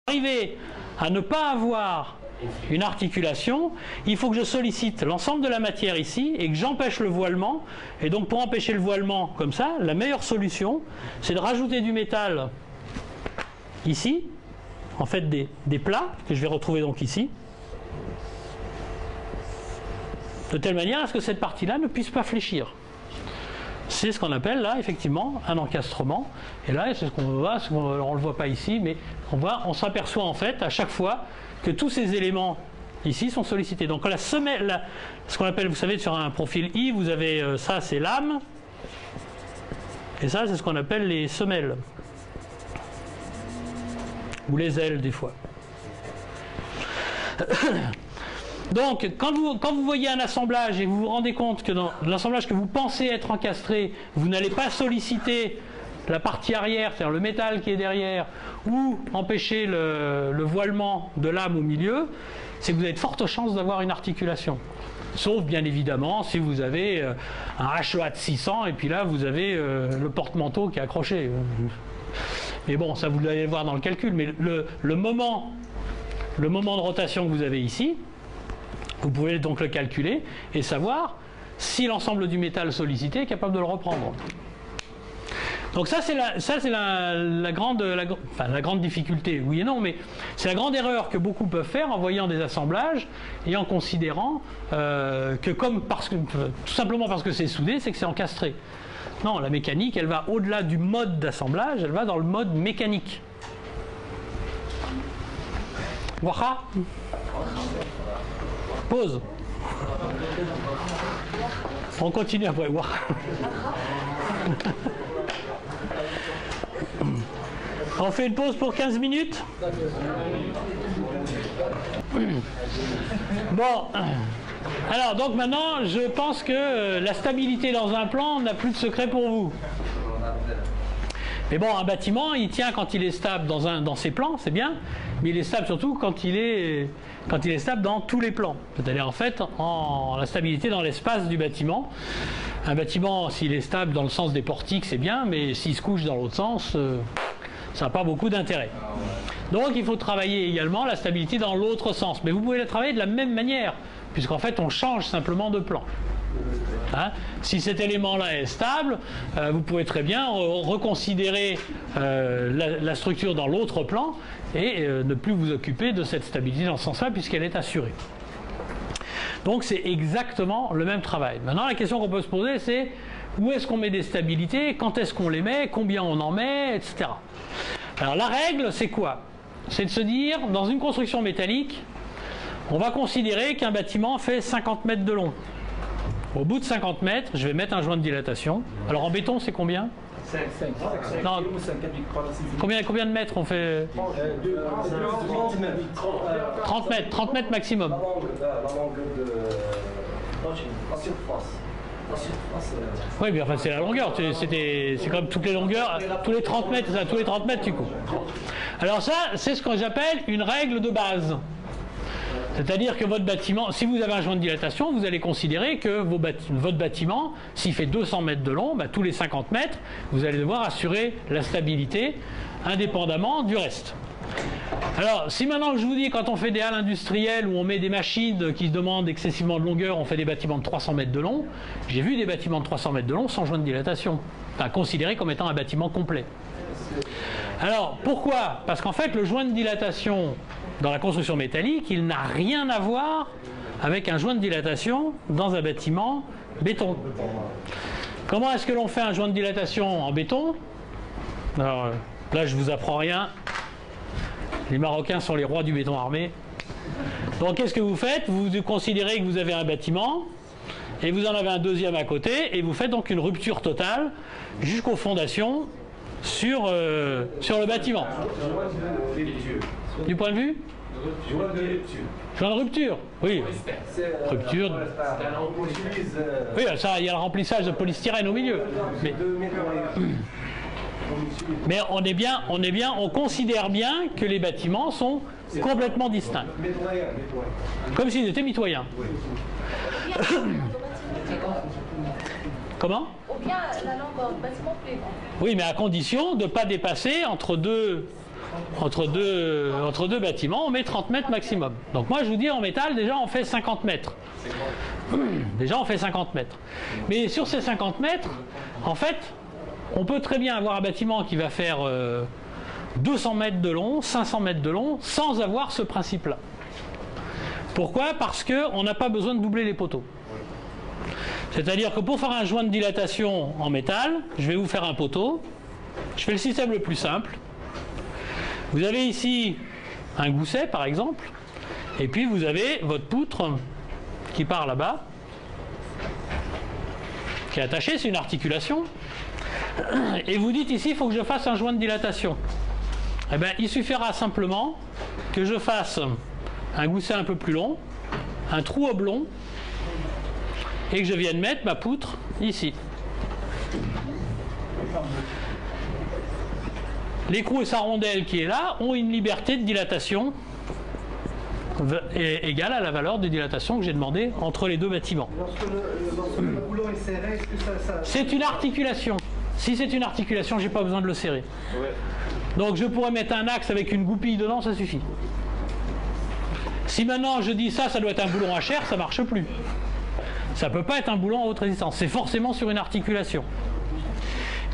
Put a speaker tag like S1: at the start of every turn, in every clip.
S1: arriver à ne pas avoir une articulation, il faut que je sollicite l'ensemble de la matière ici et que j'empêche le voilement. Et donc pour empêcher le voilement comme ça, la meilleure solution, c'est de rajouter du métal ici, en fait des plats que je vais retrouver donc ici, de telle manière à ce que cette partie-là ne puisse pas fléchir. C'est ce qu'on appelle là effectivement un encastrement. Et là c'est ce qu'on voit, on ne le voit pas ici, mais on s'aperçoit en fait à chaque fois que tous ces éléments ici sont sollicités. Donc la semelle, ce qu'on appelle, vous savez, sur un profil I, vous avez ça c'est l'âme, et ça c'est ce qu'on appelle les semelles, ou les ailes des fois. Donc quand vous voyez un assemblage et vous vous rendez compte que dans l'assemblage que vous pensez être encastré, vous n'allez pas solliciter la partie arrière, c'est-à-dire le métal qui est derrière, ou empêcher le voilement de lame au milieu, c'est que vous avez de fortes chances d'avoir une articulation. Sauf bien évidemment si vous avez un HEA de 600 et puis là vous avez le porte-manteau qui est accroché. Mais bon, ça vous allez le voir dans le calcul, mais le moment de rotation que vous avez ici, vous pouvez donc le calculer et savoir si l'ensemble du métal sollicité est capable de le reprendre. Donc ça c'est la grande difficulté, oui et non, mais c'est la grande erreur que beaucoup peuvent faire en voyant des assemblages et en considérant que tout simplement parce que c'est soudé, c'est que c'est encastré. Non, la mécanique, elle va au-delà du mode d'assemblage, elle va dans le mode mécanique. Waha. Pause. On continue après. Waha. On fait une pause pour 15 minutes. Bon, alors donc maintenant je pense que la stabilité dans un plan n'a plus de secret pour vous. Mais bon, un bâtiment il tient quand il est stable dans ses plans, c'est bien, mais il est stable surtout quand il est stable dans tous les plans. C'est-à-dire en fait la stabilité dans l'espace du bâtiment. Un bâtiment, s'il est stable dans le sens des portiques, c'est bien, mais s'il se couche dans l'autre sens, ça n'a pas beaucoup d'intérêt. Donc il faut travailler également la stabilité dans l'autre sens. Mais vous pouvez la travailler de la même manière, puisqu'en fait on change simplement de plan. Hein? Si cet élément-là est stable, vous pouvez très bien reconsidérer la structure dans l'autre plan et ne plus vous occuper de cette stabilité dans ce sens-là, puisqu'elle est assurée. Donc c'est exactement le même travail. Maintenant la question qu'on peut se poser c'est où est-ce qu'on met des stabilités, quand est-ce qu'on les met, combien on en met, etc. Alors la règle c'est quoi? C'est de se dire, dans une construction métallique, on va considérer qu'un bâtiment fait 50 mètres de long. Au bout de 50 mètres, je vais mettre un joint de dilatation. Alors en béton c'est combien? 5. Non. Combien de mètres on fait? 30 mètres maximum. Oui, mais enfin c'est la longueur, c'est comme toutes les longueurs, tous les 30 mètres, tous les 30 mètres tu coupes. Alors ça, c'est ce que j'appelle une règle de base. C'est-à-dire que votre bâtiment, si vous avez un joint de dilatation, vous allez considérer que votre bâtiment, s'il fait 200 mètres de long, tous les 50 mètres, vous allez devoir assurer la stabilité indépendamment du reste. Alors, si maintenant je vous dis, quand on fait des halles industrielles où on met des machines qui demandent excessivement de longueur, on fait des bâtiments de 300 mètres de long, j'ai vu des bâtiments de 300 mètres de long sans joint de dilatation, enfin considérés comme étant un bâtiment complet. Alors, pourquoi? Parce qu'en fait, le joint de dilatation dans la construction métallique, il n'a rien à voir avec un joint de dilatation dans un bâtiment béton. Comment est-ce que l'on fait un joint de dilatation en béton? Alors là, je vous apprends rien. Les Marocains sont les rois du béton armé. Donc qu'est-ce que vous faites? Vous considérez que vous avez un bâtiment et vous en avez un deuxième à côté et vous faites donc une rupture totale jusqu'aux fondations sur le bâtiment. Du point de vue? Joint de rupture, oui. Rupture. Oui, ça, il y a le remplissage de polystyrène au milieu. Mais on considère bien que les bâtiments sont complètement distincts. Comme s'ils étaient mitoyens. Comment? Oui, mais à condition de ne pas dépasser entre deux entre deux bâtiments, on met 30 mètres maximum. Donc moi je vous dis en métal, déjà on fait 50 mètres. Déjà on fait 50 mètres. Mais sur ces 50 mètres, en fait, on peut très bien avoir un bâtiment qui va faire 200 mètres de long, 500 mètres de long, sans avoir ce principe-là. Pourquoi? Parce qu'on n'a pas besoin de doubler les poteaux. C'est-à-dire que pour faire un joint de dilatation en métal, je vais vous faire un poteau. Je fais le système le plus simple. Vous avez ici un gousset, par exemple, et puis vous avez votre poutre qui part là-bas, qui est attachée, c'est une articulation. Et vous dites ici, il faut que je fasse un joint de dilatation. Eh bien, il suffira simplement que je fasse un gousset un peu plus long, un trou oblong, et que je vienne mettre ma poutre ici. L'écrou et sa rondelle qui est là ont une liberté de dilatation égale à la valeur de dilatation que j'ai demandé entre les deux bâtiments.
S2: Lorsque le boulon est serré, est-ce que ça...
S1: C'est une articulation. Si c'est une articulation, je n'ai pas besoin de le serrer.
S2: Ouais.
S1: Donc je pourrais mettre un axe avec une goupille dedans, ça suffit. Si maintenant je dis ça doit être un boulon à chair, ça ne marche plus. Ça ne peut pas être un boulon à haute résistance. C'est forcément sur une articulation.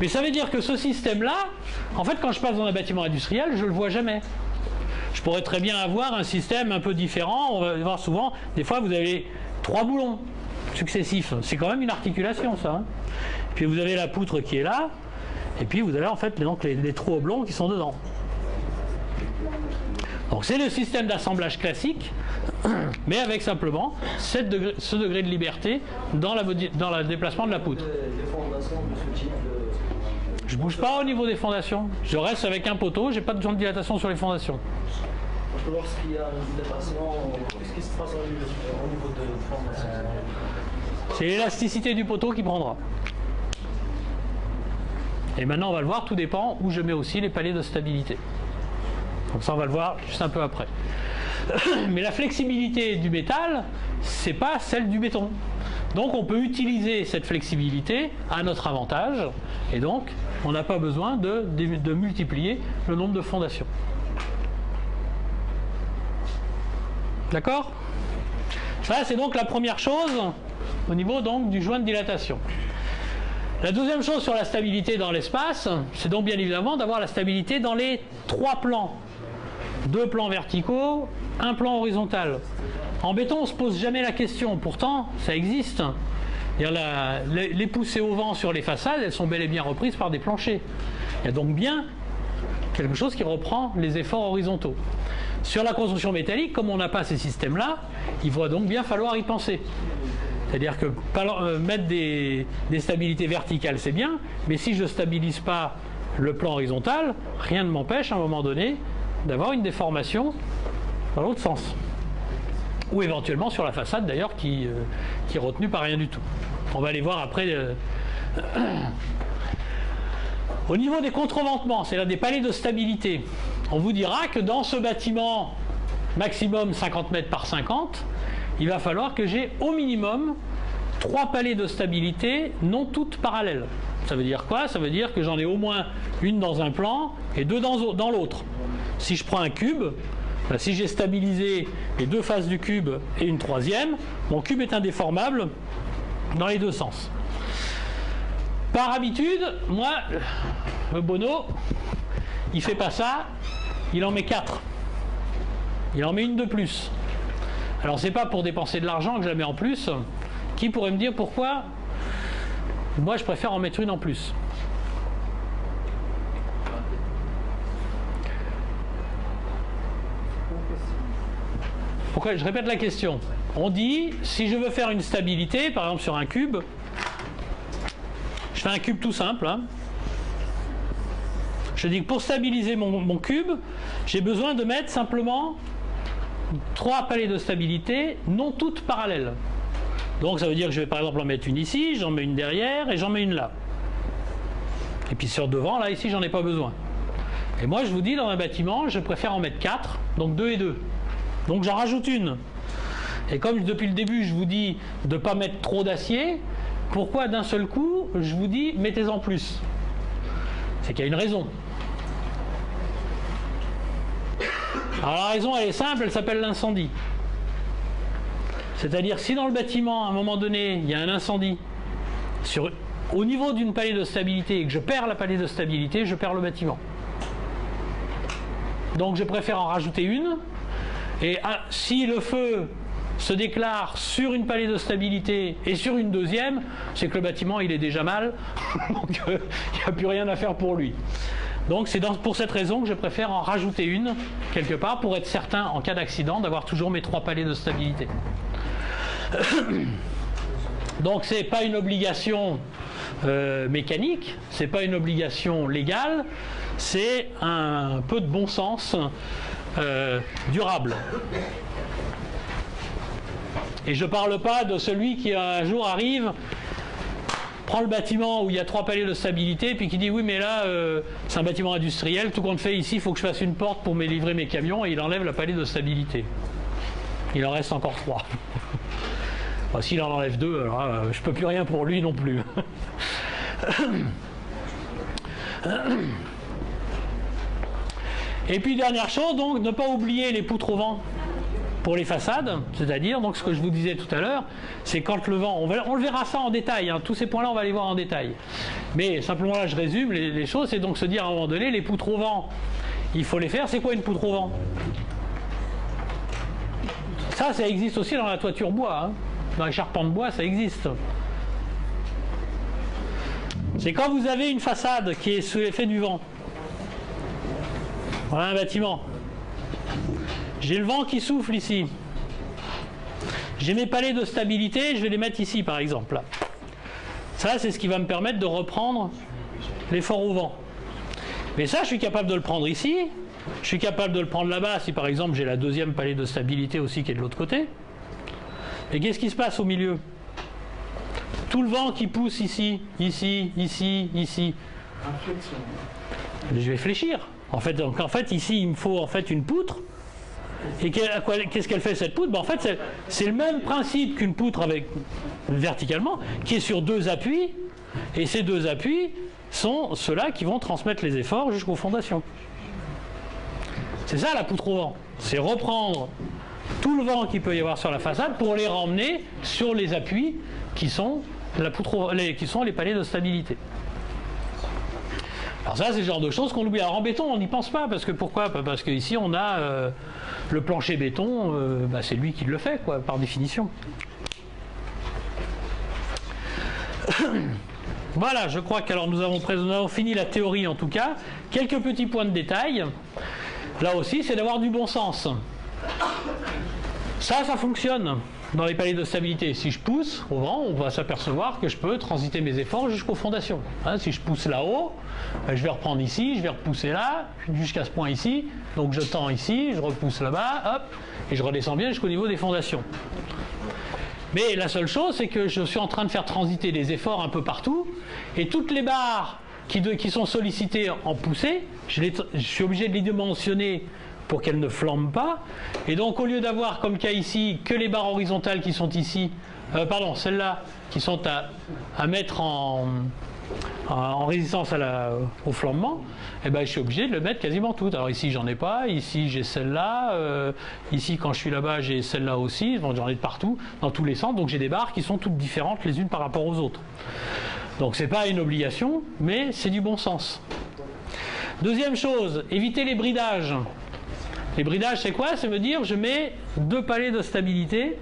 S1: Mais ça veut dire que ce système-là, en fait, quand je passe dans un bâtiment industriel, je ne le vois jamais. Je pourrais très bien avoir un système un peu différent. On va voir souvent, des fois, vous avez 3 boulons successifs. C'est quand même une articulation, ça. Hein. Puis vous avez la poutre qui est là, et puis vous avez en fait donc les trous oblongs qui sont dedans. Donc c'est le système d'assemblage classique, mais avec simplement ce degré de liberté dans le déplacement de la poutre. Je ne bouge pas au niveau des fondations. Je reste avec un poteau, j'ai pas besoin de dilatation sur les fondations.
S3: Lorsqu'il y a un déplacement, qu'est-ce qui se passe au niveau de fondation?
S1: C'est l'élasticité du poteau qui prendra. Et maintenant on va le voir, tout dépend où je mets aussi les paliers de stabilité. Donc ça on va le voir juste un peu après. Mais la flexibilité du métal, c'est pas celle du béton. Donc on peut utiliser cette flexibilité à notre avantage, et donc on n'a pas besoin de multiplier le nombre de fondations. D'accord? Ça c'est donc la première chose au niveau donc du joint de dilatation. La deuxième chose sur la stabilité dans l'espace, c'est donc bien évidemment d'avoir la stabilité dans les 3 plans. 2 plans verticaux, 1 plan horizontal. En béton, on ne se pose jamais la question, pourtant ça existe. Les poussées au vent sur les façades, elles sont bel et bien reprises par des planchers. Il y a donc bien quelque chose qui reprend les efforts horizontaux. Sur la construction métallique, comme on n'a pas ces systèmes-là, il va donc bien falloir y penser. C'est-à-dire que mettre des stabilités verticales, c'est bien, mais si je ne stabilise pas le plan horizontal, rien ne m'empêche à un moment donné d'avoir une déformation dans l'autre sens. Ou éventuellement sur la façade d'ailleurs qui est retenue par rien du tout. On va aller voir après. Au niveau des contreventements, c'est-à-dire des paliers de stabilité, on vous dira que dans ce bâtiment maximum 50 mètres par 50, il va falloir que j'ai au minimum 3 paliers de stabilité, non toutes parallèles. Ça veut dire quoi? Ça veut dire que j'en ai au moins une dans un plan et 2 dans l'autre. Si je prends un cube, ben si j'ai stabilisé les 2 faces du cube et une 3e, mon cube est indéformable dans les 2 sens. Par habitude, moi, le Bono, il fait pas ça, il en met 4. Il en met une de plus. Alors c'est pas pour dépenser de l'argent que je la mets en plus. Qui pourrait me dire pourquoi moi je préfère en mettre une en plus? Pourquoi? Je répète la question. On dit, si je veux faire une stabilité, par exemple sur un cube, je fais un cube tout simple, hein. Je dis que pour stabiliser mon cube, j'ai besoin de mettre simplement 3 paliers de stabilité, non toutes parallèles. Donc ça veut dire que je vais par exemple en mettre une ici, j'en mets une derrière et j'en mets une là. Et puis sur devant, là ici, j'en ai pas besoin. Et moi je vous dis, dans un bâtiment, je préfère en mettre 4, donc 2 et 2. Donc j'en rajoute une. Et comme depuis le début je vous dis de ne pas mettre trop d'acier, pourquoi d'un seul coup je vous dis mettez-en plus? C'est qu'il y a une raison. Alors la raison, elle est simple, elle s'appelle l'incendie. C'est-à-dire, si dans le bâtiment, à un moment donné, il y a un incendie, au niveau d'une palier de stabilité, et que je perds la palier de stabilité, je perds le bâtiment. Donc je préfère en rajouter une, et si le feu se déclare sur une palier de stabilité et sur une deuxième, c'est que le bâtiment il est déjà mal, donc il n'y a plus rien à faire pour lui. Donc c'est pour cette raison que je préfère en rajouter une quelque part pour être certain en cas d'accident d'avoir toujours mes 3 paliers de stabilité. Donc c'est pas une obligation mécanique, c'est pas une obligation légale, c'est un peu de bon sens durable. Et je ne parle pas de celui qui un jour arrive, prend le bâtiment où il y a 3 paliers de stabilité, puis qui dit oui mais là c'est un bâtiment industriel, tout compte fait ici il faut que je fasse une porte pour me livrer mes camions, et il enlève la palier de stabilité. Il en reste encore 3. Enfin, s'il en enlève 2, alors je ne peux plus rien pour lui non plus. Et puis dernière chose, donc ne pas oublier les poutres au vent pour les façades, c'est-à-dire donc ce que je vous disais tout à l'heure, c'est quand le vent, on le verra ça en détail, hein, tous ces points-là on va les voir en détail. Mais simplement là je résume les choses, c'est donc se dire à un moment donné, les poutres au vent, il faut les faire. C'est quoi une poutre au vent? Ça existe aussi dans la toiture bois, hein. Dans les charpentes bois ça existe. C'est quand vous avez une façade qui est sous l'effet du vent. Voilà un bâtiment. J'ai le vent qui souffle ici. J'ai mes paliers de stabilité, je vais les mettre ici par exemple. Ça c'est ce qui va me permettre de reprendre l'effort au vent. Mais ça je suis capable de le prendre ici. Je suis capable de le prendre là-bas si par exemple j'ai la deuxième palier de stabilité aussi qui est de l'autre côté. Et qu'est-ce qui se passe au milieu? Tout le vent qui pousse ici, ici, ici, ici. Je vais fléchir. En fait, ici, il me faut en fait une poutre. Et qu'est-ce qu'elle fait cette poutre? En fait, c'est le même principe qu'une poutre avec verticalement, qui est sur 2 appuis. Et ces 2 appuis sont ceux-là qui vont transmettre les efforts jusqu'aux fondations. C'est ça la poutre au vent. C'est reprendre tout le vent qu'il peut y avoir sur la façade pour les ramener sur les appuis qui sont les paliers de stabilité. Alors ça c'est le genre de choses qu'on oublie. Alors en béton on n'y pense pas, parce que pourquoi? Parce qu'ici on a le plancher béton, c'est lui qui le fait quoi, par définition. Voilà, je crois qu'alors nous avons fini la théorie en tout cas. Quelques petits points de détail. Là aussi c'est d'avoir du bon sens. Ça fonctionne dans les paliers de stabilité. Si je pousse au vent, on va s'apercevoir que je peux transiter mes efforts jusqu'aux fondations. Hein, si je pousse là-haut, je vais reprendre ici, je vais repousser là, jusqu'à ce point ici. Donc je tends ici, je repousse là-bas, hop, et je redescends bien jusqu'au niveau des fondations. Mais la seule chose, c'est que je suis en train de faire transiter les efforts un peu partout, et toutes les barres qui sont sollicitées en poussée, je suis obligé de les dimensionner pour qu'elles ne flambent pas. Et donc au lieu d'avoir comme cas ici que les barres horizontales qui sont ici, celles-là qui sont à mettre en résistance au flambement, et ben je suis obligé de le mettre quasiment toutes. Alors ici j'en ai pas, ici j'ai celle-là, ici quand je suis là-bas j'ai celle-là aussi, bon, j'en ai de partout, dans tous les sens, donc j'ai des barres qui sont toutes différentes les unes par rapport aux autres. Donc c'est pas une obligation, mais c'est du bon sens. Deuxième chose, éviter les bridages. Les bridages, c'est quoi? Ça veut dire je mets 2 paliers de stabilité,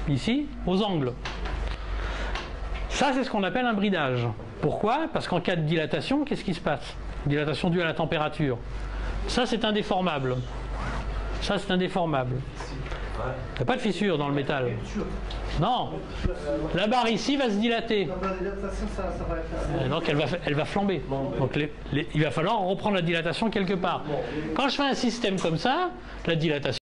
S1: ici, aux angles. Ça, c'est ce qu'on appelle un bridage. Pourquoi? Parce qu'en cas de dilatation, qu'est-ce qui se passe? Dilatation due à la température. Ça, c'est indéformable. Ça, c'est indéformable. Il n'y a pas de fissure dans le métal. Non. La barre ici va se dilater. Donc elle va flamber. Donc il va falloir reprendre la dilatation quelque part. Quand je fais un système comme ça, la dilatation